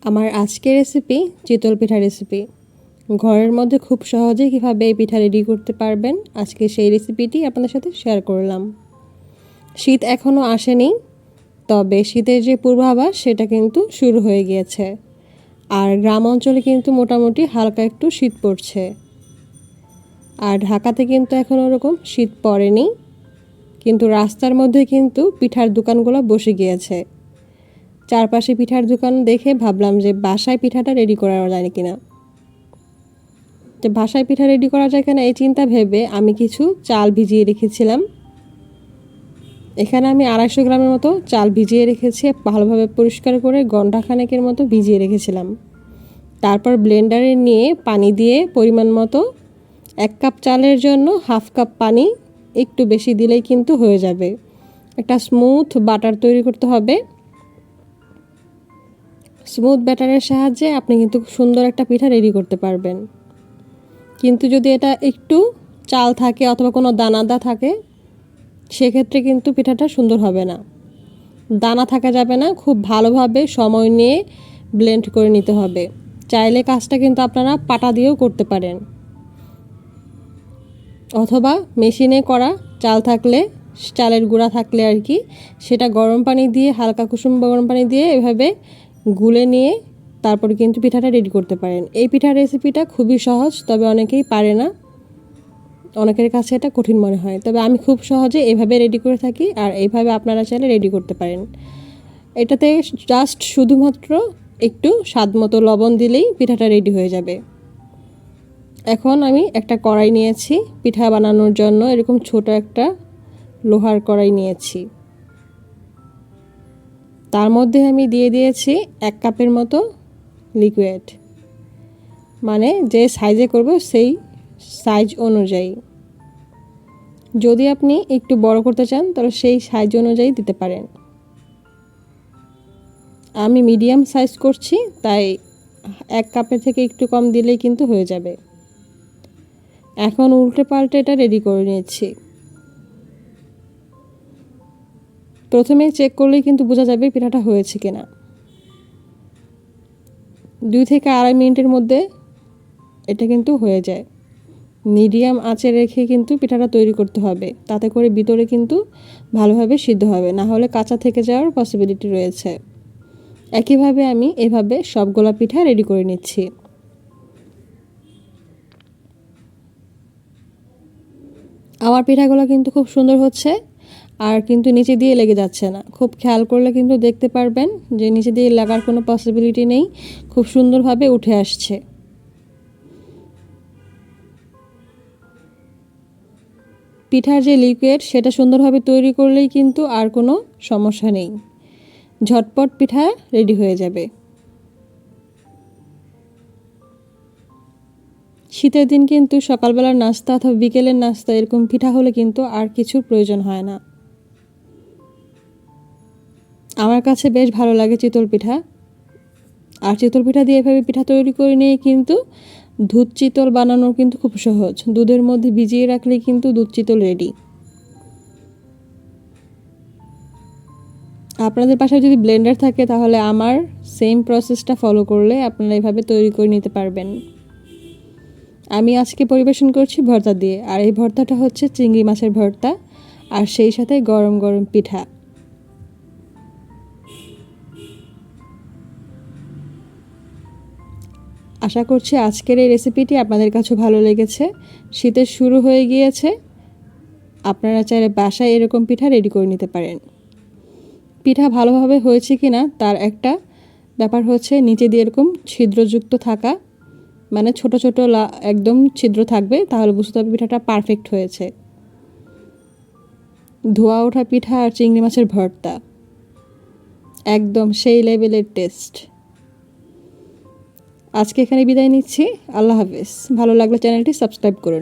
আমার আজকের রেসিপি চিতল পিঠা রেসিপি। ঘরের মধ্যে খুব সহজে কীভাবে এই পিঠা রেডি করতে পারবেন আজকে সেই রেসিপিটি আপনাদের সাথে শেয়ার করলাম। শীত এখনও আসেনি, তবে শীতের যে পূর্বাভাস সেটা কিন্তু শুরু হয়ে গিয়েছে। আর গ্রাম অঞ্চলে কিন্তু মোটামুটি হালকা একটু শীত পড়ছে। আর ঢাকাতে কিন্তু এখন ওরকম শীত পড়েনি, কিন্তু রাস্তার মধ্যে কিন্তু পিঠার দোকানগুলো বসে গিয়েছে। চারপাশে পিঠার দোকান দেখে ভাবলাম যে বাসায় পিঠাটা রেডি করা যায় কিনা। তো বাসায় পিঠা রেডি করা যায় কিনা এই চিন্তা ভেবে আমি কিছু চাল ভিজিয়ে রেখেছিলাম। এখানে আমি 250 গ্রামের মতো চাল ভিজিয়ে রেখেছি, ভালোভাবে পরিষ্কার করে ঘণ্টাখানেকের মতো ভিজিয়ে রেখেছিলাম। তারপর ব্লেন্ডারে নিয়ে পানি দিয়ে পরিমাণ মতো 1 কাপ চালের জন্য 1/2 কাপ পানি একটু বেশি দিলেই কিন্তু হয়ে যাবে। একটা স্মুথ বাটার তৈরি করতে হবে। স্মুথ ব্যাটারের সাহায্যে আপনি কিন্তু সুন্দর একটা পিঠা রেডি করতে পারবেন। কিন্তু যদি এটা একটু চাল থাকে অথবা কোনো দানাদার থাকে, সেক্ষেত্রে কিন্তু পিঠাটা সুন্দর হবে না। দানা থাকা যাবে না, খুব ভালোভাবে সময় নিয়ে ব্লেন্ড করে নিতে হবে। চাইলে কাজটা কিন্তু আপনারা পাটা দিয়েও করতে পারেন, অথবা মেশিনে করা চাল থাকলে, চালের গুঁড়া থাকলে আর কি, সেটা গরম পানি দিয়ে, হালকা কুসুম গরম পানি দিয়ে এভাবে গুলে নিয়ে তারপর কিন্তু পিঠাটা রেডি করতে পারেন। এই পিঠার রেসিপিটা খুবই সহজ, তবে অনেকেই পারে না, অনেকের কাছে এটা কঠিন মনে হয়। তবে আমি খুব সহজে এভাবে রেডি করে থাকি, আর এইভাবে আপনারা চাইলে রেডি করতে পারেন। এটাতে জাস্ট শুধুমাত্র একটু স্বাদ মতো লবণ দিলেই পিঠাটা রেডি হয়ে যাবে। এখন আমি একটা কড়াই নিয়েছি পিঠা বানানোর জন্য, এরকম ছোট একটা লোহার কড়াই নিয়েছি। তার মধ্যে আমি দিয়ে দিয়েছি 1 কাপের মতো লিকুইড, মানে যে সাইজে করব সেই সাইজ অনুযায়ী। যদি আপনি একটু বড় করতে চান তাহলে সেই সাইজ অনুযায়ী দিতে পারেন। আমি মিডিয়াম সাইজ করছি, তাই 1 কাপের থেকে একটু কম দিলেই কিন্তু হয়ে যাবে। এখন উল্টে পাল্টে এটা রেডি করে নিচ্ছি। প্রথমে চেক করলেই কিন্তু বোঝা যাবে পিঠাটা হয়েছে কিনা। 2 থেকে 2.5 মিনিটের মধ্যে এটা কিন্তু হয়ে যায়। মিডিয়াম আঁচে রেখে কিন্তু পিঠাটা তৈরি করতে হবে, তাতে করে ভিতরে কিন্তু ভালোভাবে সিদ্ধ হবে, না হলে কাঁচা থেকে যাওয়ার পসিবিলিটি রয়েছে। একইভাবে আমি এভাবে সবগুলা পিঠা রেডি করে নিচ্ছি। আমার পিঠাগুলো কিন্তু খুব সুন্দর হচ্ছে, আর কিন্তু নিচে দিয়ে লেগে যাচ্ছে না। খুব খেয়াল করলে কিন্তু দেখতে পারবেন যে নিচে দিয়ে লাগার কোনো পসিবিলিটি নেই, খুব সুন্দরভাবে উঠে আসছে। পিঠার যে লিকুইড সেটা সুন্দরভাবে তৈরি করলেই কিন্তু আর কোনো সমস্যা নেই, ঝটপট পিঠা রেডি হয়ে যাবে। শীতের দিন কিন্তু সকালবেলার নাস্তা অথবা বিকেলের নাস্তা এরকম পিঠা হলে কিন্তু আর কিছুর প্রয়োজন হয় না। আমার কাছে বেশ ভালো লাগে চিতল পিঠা। আর চিতল পিঠা দিয়ে এভাবে পিঠা তৈরি করে নিয়ে কিন্তু দুধ চিতল বানানো কিন্তু খুব সহজ। দুধের মধ্যে ভিজিয়ে রাখলেই কিন্তু দুধ চিতল রেডি। আপনাদের পাশে যদি ব্লেন্ডার থাকে তাহলে আমার সেম প্রসেসটা ফলো করলে আপনারা এভাবে তৈরি করে নিতে পারবেন। আমি আজকে পরিবেশন করছি ভর্তা দিয়ে, আর এই ভর্তাটা হচ্ছে চিংড়ি মাছের ভর্তা, আর সেই সাথে গরম গরম পিঠা। আশা করছি আজকের এই রেসিপিটি আপনাদের কাছে ভালো লেগেছে। শীতের শুরু হয়ে গিয়েছে, আপনারা চাইলে বাসায় এরকম পিঠা রেডি করে নিতে পারেন। পিঠা ভালোভাবে হয়েছে কিনা তার একটা ব্যাপার হচ্ছে নিচে দিয়ে এরকম ছিদ্রযুক্ত থাকা, মানে ছোট ছোট একদম ছিদ্র থাকবে, তাহলে বুঝতে হবে পিঠাটা পারফেক্ট হয়েছে। ধোয়া ওঠা পিঠা আর চিংড়ি মাছের ভর্তা একদম সেই লেভেলের টেস্ট। আজকে এখানে বিদায় নিচ্ছি। আল্লাহ হাফেজ। ভালো লাগলে চ্যানেলটি সাবস্ক্রাইব করুন।